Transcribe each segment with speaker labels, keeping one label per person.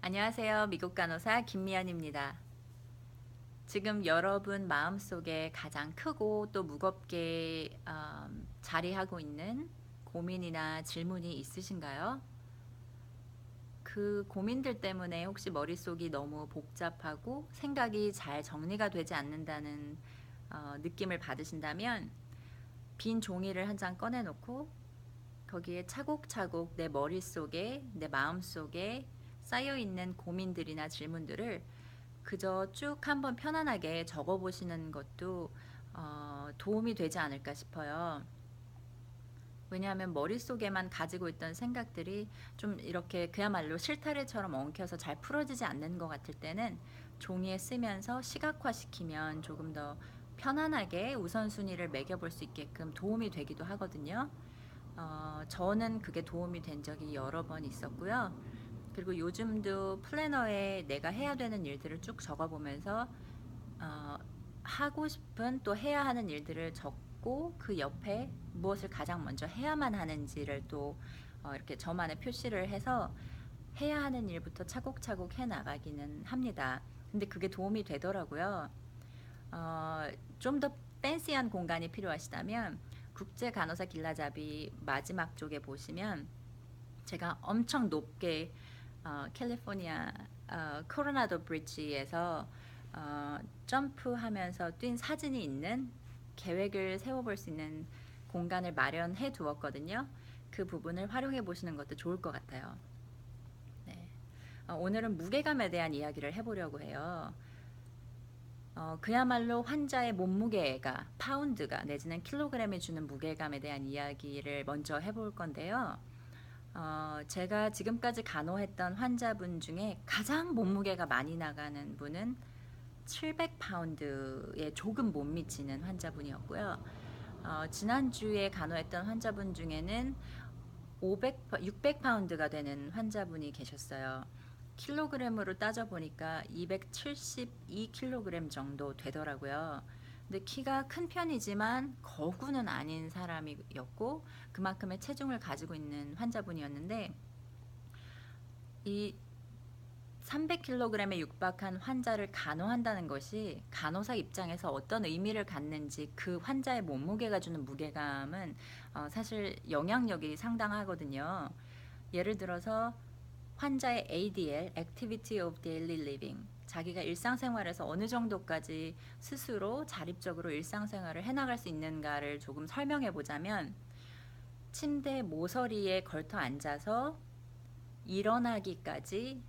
Speaker 1: 안녕하세요. 미국 간호사 김미연입니다. 지금 여러분 마음속에 가장 크고 또 무겁게 자리하고 있는 고민이나 질문이 있으신가요? 그 고민들 때문에 혹시 머릿속이 너무 복잡하고 생각이 잘 정리가 되지 않는다는 느낌을 받으신다면 빈 종이를 한 장 꺼내놓고 거기에 차곡차곡 내 머릿속에 내 마음속에 쌓여있는 고민들이나 질문들을 그저 쭉 한번 편안하게 적어보시는 것도 도움이 되지 않을까 싶어요. 왜냐하면 머릿속에만 가지고 있던 생각들이 좀 이렇게 그야말로 실타래처럼 엉켜서 잘 풀어지지 않는 것 같을 때는 종이에 쓰면서 시각화시키면 조금 더 편안하게 우선순위를 매겨볼 수 있게끔 도움이 되기도 하거든요. 저는 그게 도움이 된 적이 여러 번 있었고요. 그리고 요즘도 플래너에 내가 해야 되는 일들을 쭉 적어보면서 어, 하고 싶은 또 해야 하는 일들을 적고 그 옆에 무엇을 가장 먼저 해야만 하는지를 또 이렇게 저만의 표시를 해서 해야 하는 일부터 차곡차곡 해 나가기는 합니다. 근데 그게 도움이 되더라고요. 좀 더 팬시한 공간이 필요하시다면 국제 간호사 길라잡이 마지막 쪽에 보시면 제가 엄청 높게 캘리포니아 코로나도 브릿지에서 점프하면서 뛴 사진이 있는 계획을 세워볼 수 있는 공간을 마련해 두었거든요. 그 부분을 활용해 보시는 것도 좋을 것 같아요. 네. 오늘은 무게감에 대한 이야기를 해보려고 해요. 그야말로 환자의 몸무게가 파운드가 내지는 킬로그램이 주는 무게감에 대한 이야기를 먼저 해볼 건데요. 제가 지금까지 간호했던 환자분 중에 가장 몸무게가 많이 나가는 분은 700파운드에 조금 못 미치는 환자분이었고요. 지난주에 간호했던 환자분 중에는 600파운드가 되는 환자분이 계셨어요. 킬로그램으로 따져보니까 272kg 정도 되더라고요. 근데 키가 큰 편이지만 거구는 아닌 사람이었고 그만큼의 체중을 가지고 있는 환자분이었는데 이 300kg에 육박한 환자를 간호한다는 것이 간호사 입장에서 어떤 의미를 갖는지 그 환자의 몸무게가 주는 무게감은 사실 영향력이 상당하거든요. 예를 들어서 환자의 ADL, Activity of Daily Living, 자기가 일상생활에서 어느 정도까지 스스로 자립적으로 일상생활을 해나갈 수 있는가를 조금 설명해 보자면 침대 모서리에 걸터 앉아서 일어나기까지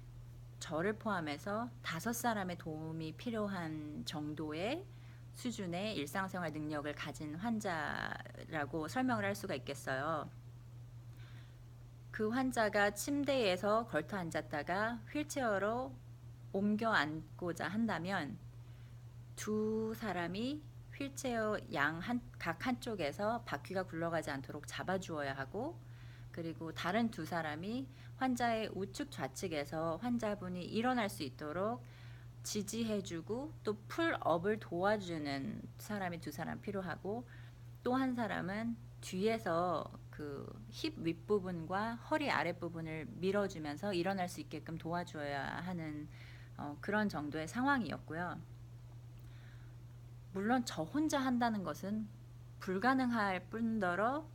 Speaker 1: 저를 포함해서 5사람의 도움이 필요한 정도의 수준의 일상생활 능력을 가진 환자라고 설명을 할 수가 있겠어요. 그 환자가 침대에서 걸터 앉았다가 휠체어로 옮겨 앉고자 한다면 두 사람이 휠체어 각 한쪽에서 바퀴가 굴러가지 않도록 잡아주어야 하고, 그리고 다른 두 사람이 환자의 우측 좌측에서 환자분이 일어날 수 있도록 지지해주고 또 풀업을 도와주는 사람이 두 사람 필요하고, 또 한 사람은 뒤에서 그 힙 윗부분과 허리 아랫부분을 밀어주면서 일어날 수 있게끔 도와줘야 하는 그런 정도의 상황이었고요. 물론 저 혼자 한다는 것은 불가능할 뿐더러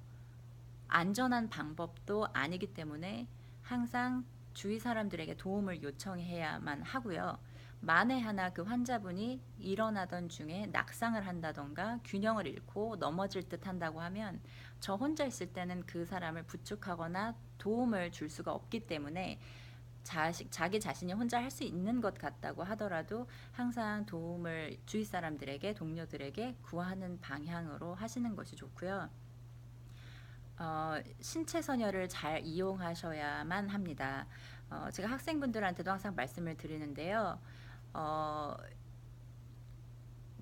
Speaker 1: 안전한 방법도 아니기 때문에 항상 주위 사람들에게 도움을 요청해야만 하고요. 만에 하나 그 환자분이 일어나던 중에 낙상을 한다던가 균형을 잃고 넘어질 듯 한다고 하면 저 혼자 있을 때는 그 사람을 부축하거나 도움을 줄 수가 없기 때문에 자기 자신이 혼자 할 수 있는 것 같다고 하더라도 항상 도움을 주위 사람들에게 동료들에게 구하는 방향으로 하시는 것이 좋고요. 신체 선열을 잘 이용하셔야만 합니다. 제가 학생분들한테도 항상 말씀을 드리는데요. 어,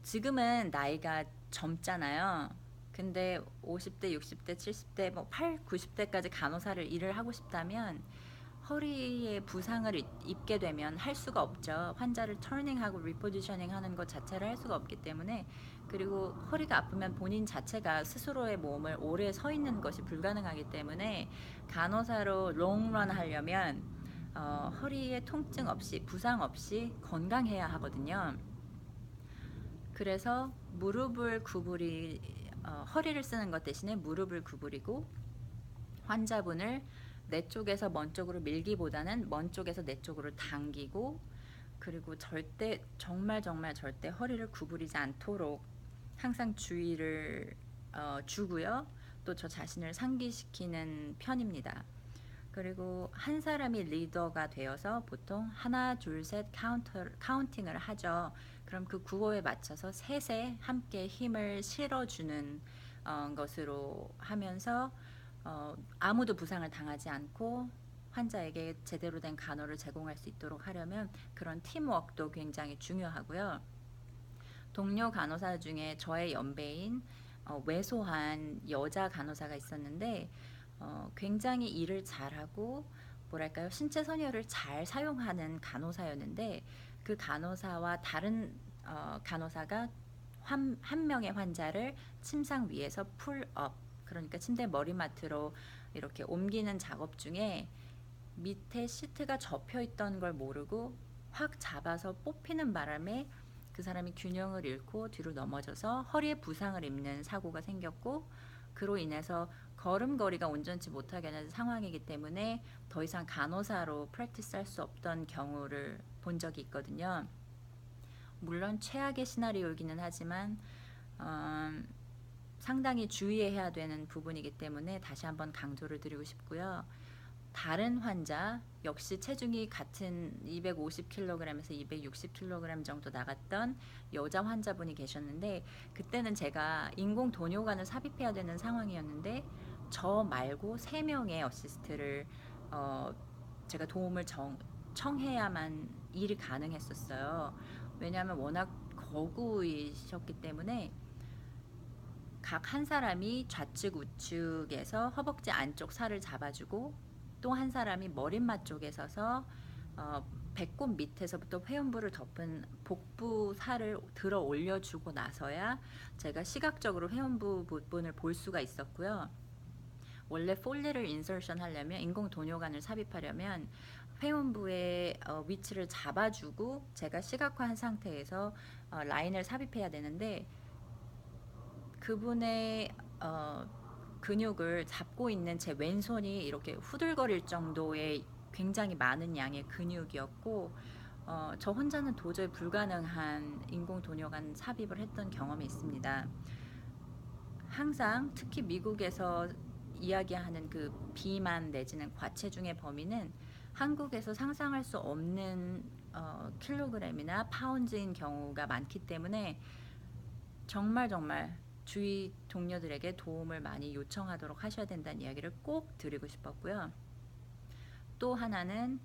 Speaker 1: 지금은 나이가 젊잖아요. 근데 50대, 60대, 70대, 뭐 8, 90대까지 간호사를 일을 하고 싶다면 허리에 부상을 입게 되면 할 수가 없죠. 환자를 터닝하고 리포지셔닝 하는 것 자체를 할 수가 없기 때문에, 그리고 허리가 아프면 본인 자체가 스스로의 몸을 오래 서 있는 것이 불가능하기 때문에 간호사로 롱런 하려면 허리에 통증 없이 부상 없이 건강해야 하거든요. 그래서 허리를 쓰는 것 대신에 무릎을 구부리고 환자분을 내 쪽에서 먼 쪽으로 밀기보다는 먼 쪽에서 내 쪽으로 당기고, 그리고 정말 절대 허리를 구부리지 않도록 항상 주의를 주고요. 또 저 자신을 상기시키는 편입니다. 그리고 한 사람이 리더가 되어서 보통 하나 둘 셋 카운팅을 하죠. 그럼 그 구호에 맞춰서 셋에 함께 힘을 실어주는 것으로 하면서 아무도 부상을 당하지 않고 환자에게 제대로 된 간호를 제공할 수 있도록 하려면 그런 팀워크도 굉장히 중요하고요. 동료 간호사 중에 저의 연배인 왜소한 여자 간호사가 있었는데 굉장히 일을 잘하고 뭐랄까요, 신체 선열을 잘 사용하는 간호사였는데, 그 간호사와 다른 간호사가 한 명의 환자를 침상 위에서 풀업, 그러니까 침대 머리맡으로 이렇게 옮기는 작업 중에 밑에 시트가 접혀 있던 걸 모르고 확 잡아서 뽑히는 바람에 그 사람이 균형을 잃고 뒤로 넘어져서 허리에 부상을 입는 사고가 생겼고, 그로 인해서 걸음걸이가 온전치 못하게 하는 상황이기 때문에 더 이상 간호사로 프랙티스 할 수 없던 경우를 본 적이 있거든요. 물론 최악의 시나리오이기는 하지만 상당히 주의해야 되는 부분이기 때문에 다시 한번 강조를 드리고 싶고요. 다른 환자 역시 체중이 같은 250kg에서 260kg 정도 나갔던 여자 환자분이 계셨는데, 그때는 제가 인공 도뇨관을 삽입해야 되는 상황이었는데 저 말고 3명의 어시스트를 제가 도움을 청해야만 일이 가능했었어요. 왜냐하면 워낙 거구이셨기 때문에 각 한 사람이 좌측 우측에서 허벅지 안쪽 살을 잡아주고, 또 한 사람이 머릿맛 쪽에 서서 배꼽 밑에서부터 회음부를 덮은 복부 살을 들어 올려주고 나서야 제가 시각적으로 회음부 부분을 볼 수가 있었고요. 원래 폴리를 인서션 하려면, 인공 도뇨관을 삽입하려면 회음부의 위치를 잡아주고 제가 시각화한 상태에서 라인을 삽입해야 되는데, 그분의 근육을 잡고 있는 제 왼손이 이렇게 후들거릴 정도의 굉장히 많은 양의 근육이었고, 저 혼자는 도저히 불가능한 인공 도뇨관 삽입을 했던 경험이 있습니다. 항상 특히 미국에서 이야기하는 그 비만 내지는 과체중의 범위는 한국에서 상상할 수 없는 킬로그램이나 파운드인 경우가 많기 때문에 정말 주위 동료들에게 도움을 많이 요청하도록 하셔야 된다는 이야기를 꼭 드리고 싶었고요. 또 하나는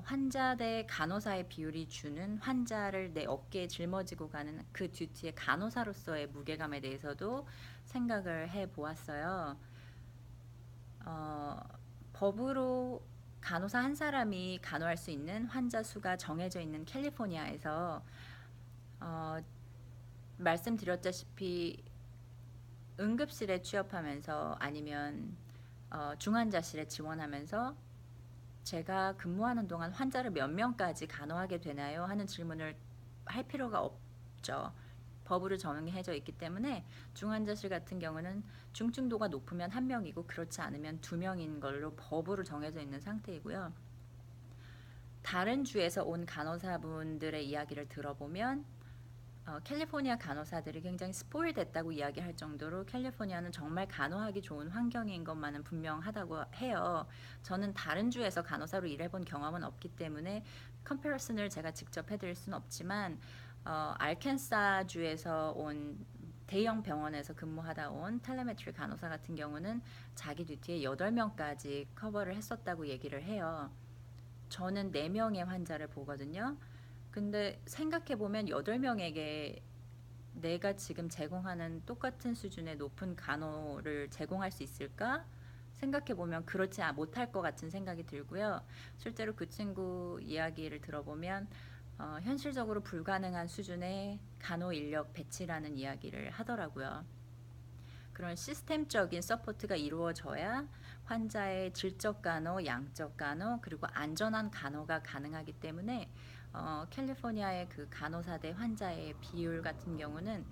Speaker 1: 환자 대 간호사의 비율이 주는 환자를 내 어깨에 짊어지고 가는 그 듀티의 간호사로서의 무게감에 대해서도 생각을 해보았어요. 법으로 간호사 한 사람이 간호할 수 있는 환자 수가 정해져 있는 캘리포니아에서 말씀드렸다시피 응급실에 취업하면서 아니면 중환자실에 지원하면서 제가 근무하는 동안 환자를 몇 명까지 간호하게 되나요? 하는 질문을 할 필요가 없죠. 법으로 정해져 있기 때문에 중환자실 같은 경우는 중증도가 높으면 1명이고 그렇지 않으면 2명인 걸로 법으로 정해져 있는 상태이고요. 다른 주에서 온 간호사분들의 이야기를 들어보면 캘리포니아 간호사들이 굉장히 스포일 됐다고 이야기할 정도로 캘리포니아는 정말 간호하기 좋은 환경인 것만은 분명하다고 해요. 저는 다른 주에서 간호사로 일해본 경험은 없기 때문에 컴패러슨을 제가 직접 해드릴 수는 없지만 알캔사 주에서 온 대형 병원에서 근무하다 온 텔레메트리 간호사 같은 경우는 자기 듀티에 8명까지 커버를 했었다고 얘기를 해요. 저는 4명의 환자를 보거든요. 근데 생각해보면 8명에게 내가 지금 제공하는 똑같은 수준의 높은 간호를 제공할 수 있을까? 생각해보면 그렇지 못할 것 같은 생각이 들고요. 실제로 그 친구 이야기를 들어보면 현실적으로 불가능한 수준의 간호 인력 배치라는 이야기를 하더라고요. 그런 시스템적인 서포트가 이루어져야 환자의 질적 간호, 양적 간호, 그리고 안전한 간호가 가능하기 때문에 캘리포니아의 그 간호사 대 환자의 비율 같은 경우는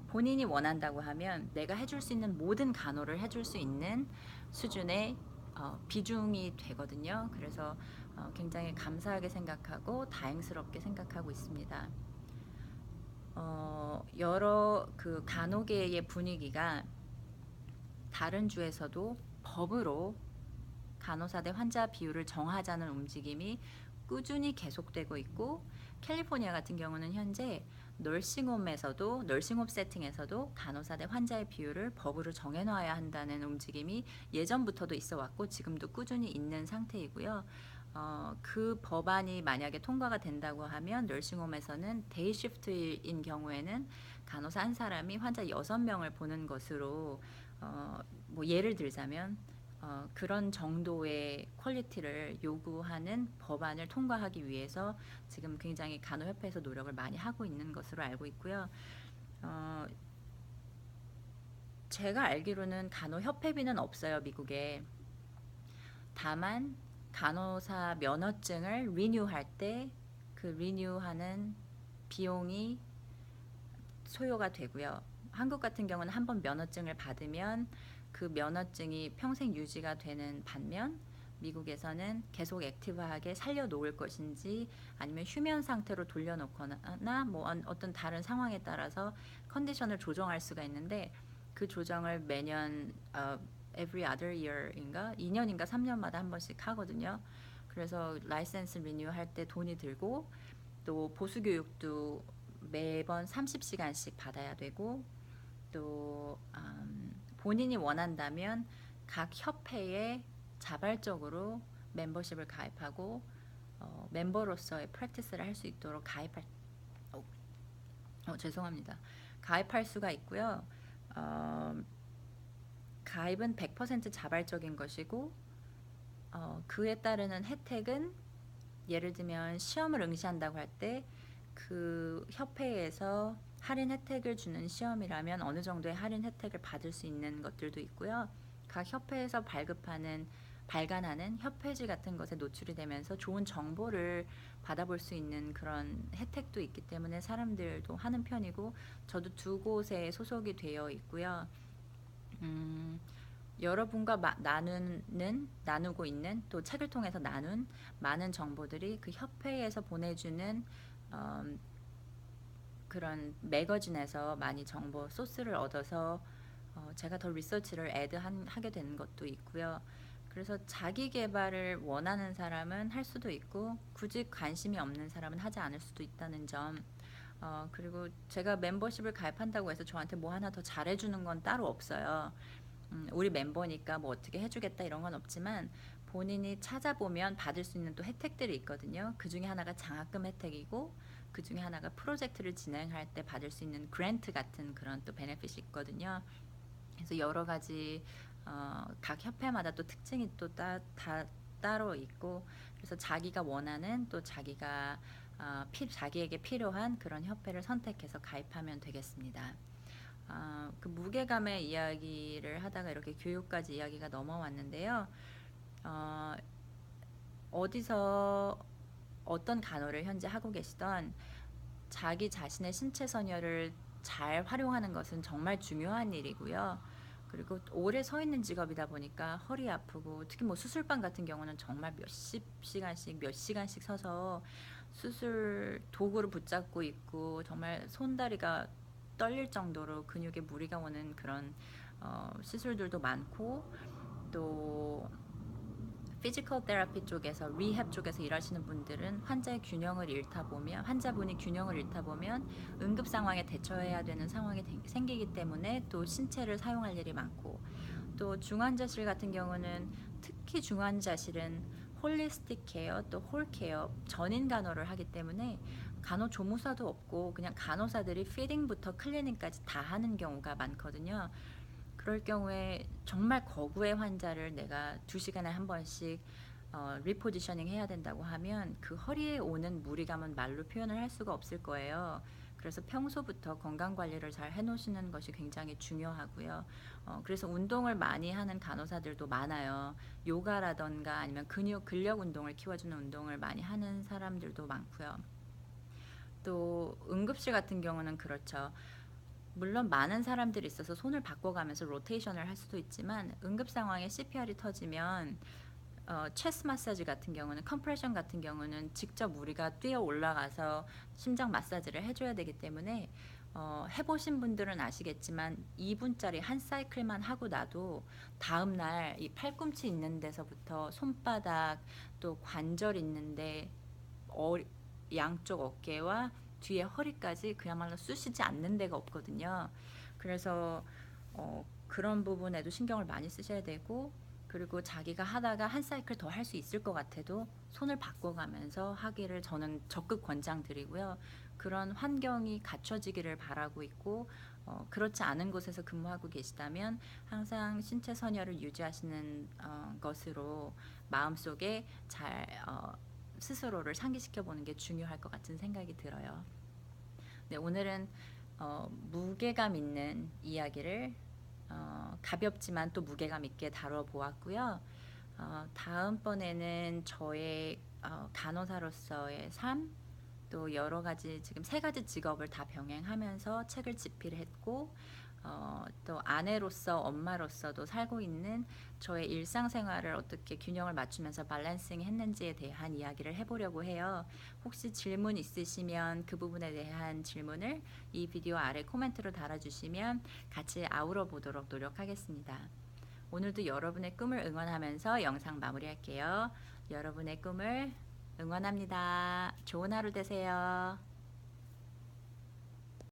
Speaker 1: 본인이 원한다고 하면 내가 해줄 수 있는 모든 간호를 해줄 수 있는 수준의 비중이 되거든요. 그래서 굉장히 감사하게 생각하고 다행스럽게 생각하고 있습니다. 여러 그 간호계의 분위기가 다른 주에서도 법으로 간호사 대 환자 비율을 정하자는 움직임이 꾸준히 계속되고 있고, 캘리포니아 같은 경우는 현재 너싱홈 세팅에서도 간호사 대 환자의 비율을 법으로 정해놔야 한다는 움직임이 예전부터도 있어 왔고 지금도 꾸준히 있는 상태이고요. 그 법안이 만약에 통과가 된다고 하면 널싱홈에서는 데이 시프트인 경우에는 간호사 한 사람이 환자 6명을 보는 것으로 뭐 예를 들자면 그런 정도의 퀄리티를 요구하는 법안을 통과하기 위해서 지금 굉장히 간호협회에서 노력을 많이 하고 있는 것으로 알고 있고요. 제가 알기로는 간호협회비는 없어요, 미국에. 다만 간호사 면허증을 리뉴할 때 그 리뉴하는 비용이 소요가 되고요. 한국 같은 경우는 한번 면허증을 받으면 그 면허증이 평생 유지가 되는 반면, 미국에서는 계속 액티브하게 살려놓을 것인지 아니면 휴면 상태로 돌려놓거나 뭐 어떤 다른 상황에 따라서 컨디션을 조정할 수가 있는데, 그 조정을 매년 every other year인가 2년인가 3년마다 한 번씩 하거든요. 그래서 라이센스 리뉴할 때 돈이 들고, 또 보수 교육도 매번 30시간씩 받아야 되고, 또 본인이 원한다면 각 협회에 자발적으로 멤버십을 가입하고 멤버로서의 프랙티스를 할 수 있도록 죄송합니다. 가입할 수가 있고요. 가입은 100% 자발적인 것이고, 그에 따르는 혜택은 예를 들면 시험을 응시한다고 할 때 그 협회에서 할인 혜택을 주는 시험이라면 어느 정도의 할인 혜택을 받을 수 있는 것들도 있고요. 각 협회에서 발간하는 협회지 같은 것에 노출이 되면서 좋은 정보를 받아볼 수 있는 그런 혜택도 있기 때문에 사람들도 하는 편이고, 저도 2곳에 소속이 되어 있고요. 여러분과 나누고 있는, 또 책을 통해서 나눈 많은 정보들이 그 협회에서 보내주는 그런 매거진에서 많이 정보 소스를 얻어서 제가 더 리서치를 하게 되는 것도 있고요. 그래서 자기 개발을 원하는 사람은 할 수도 있고 굳이 관심이 없는 사람은 하지 않을 수도 있다는 점, 그리고 제가 멤버십을 가입한다고 해서 저한테 뭐 하나 더 잘해주는 건 따로 없어요. 우리 멤버니까 뭐 어떻게 해주겠다 이런 건 없지만, 본인이 찾아보면 받을 수 있는 또 혜택들이 있거든요. 그 중에 하나가 장학금 혜택이고, 그 중에 하나가 프로젝트를 진행할 때 받을 수 있는 그랜트 같은 그런 또 베네핏이 있거든요. 그래서 여러 가지 각 협회마다 또 특징이 또 따로 있고, 그래서 자기가 원하는, 또 자기에게 필요한 그런 협회를 선택해서 가입하면 되겠습니다. 그 무게감의 이야기를 하다가 이렇게 교육까지 이야기가 넘어왔는데요. 어디서 어떤 간호를 현재 하고 계시던 자기 자신의 신체 선열을 잘 활용하는 것은 정말 중요한 일이고요. 그리고 오래 서 있는 직업이다 보니까 허리 아프고, 특히 뭐 수술방 같은 경우는 정말 몇 시간씩 서서 수술 도구를 붙잡고 있고, 정말 손다리가 떨릴 정도로 근육에 무리가 오는 그런 시술들도 많고, 또 피지컬 테라피 쪽에서, 리헵 쪽에서 일하시는 분들은 환자분이 균형을 잃다 보면 응급 상황에 대처해야 되는 상황이 생기기 때문에 또 신체를 사용할 일이 많고, 또 중환자실 같은 경우는 특히 중환자실은 홀리스틱 케어, 또 홀케어, 전인 간호를 하기 때문에 간호조무사도 없고 그냥 간호사들이 피딩부터 클리닝까지 다 하는 경우가 많거든요. 그럴 경우에 정말 거구의 환자를 내가 2시간에 한 번씩 리포지셔닝 해야 된다고 하면 그 허리에 오는 무리감은 말로 표현을 할 수가 없을 거예요. 그래서 평소부터 건강 관리를 잘 해놓으시는 것이 굉장히 중요하고요. 그래서 운동을 많이 하는 간호사들도 많아요. 요가라던가 아니면 근력 운동을 키워주는 운동을 많이 하는 사람들도 많고요. 또 응급실 같은 경우는 그렇죠. 물론 많은 사람들이 있어서 손을 바꿔가면서 로테이션을 할 수도 있지만 응급 상황에 CPR이 터지면 체스 마사지 같은 경우는 컴프레션 같은 경우는 직접 우리가 뛰어 올라가서 심장 마사지를 해줘야 되기 때문에 해보신 분들은 아시겠지만 2분짜리 한 사이클만 하고 나도 다음날 이 팔꿈치 있는 데서부터 손바닥 또 관절 있는데 양쪽 어깨와 뒤에 허리까지 그야말로 쑤시지 않는 데가 없거든요. 그래서 그런 부분에도 신경을 많이 쓰셔야 되고, 그리고 자기가 하다가 한 사이클 더 할 수 있을 것 같아도 손을 바꿔가면서 하기를 저는 적극 권장드리고요. 그런 환경이 갖춰지기를 바라고 있고, 그렇지 않은 곳에서 근무하고 계시다면 항상 신체 선열을 유지하시는 것으로 마음속에 잘 스스로를 상기시켜 보는 게 중요할 것 같은 생각이 들어요. 네, 오늘은 무게감 있는 이야기를 가볍지만 또 무게감 있게 다뤄보았고요. 다음번에는 저의 간호사로서의 삶, 또 여러 가지 지금 3가지 직업을 다 병행하면서 책을 집필했고 또 아내로서 엄마로서도 살고 있는 저의 일상생활을 어떻게 균형을 맞추면서 밸런싱 했는지에 대한 이야기를 해보려고 해요. 혹시 질문 있으시면 그 부분에 대한 질문을 이 비디오 아래 코멘트로 달아주시면 같이 아우러 보도록 노력하겠습니다. 오늘도 여러분의 꿈을 응원하면서 영상 마무리할게요. 여러분의 꿈을 응원합니다. 좋은 하루 되세요.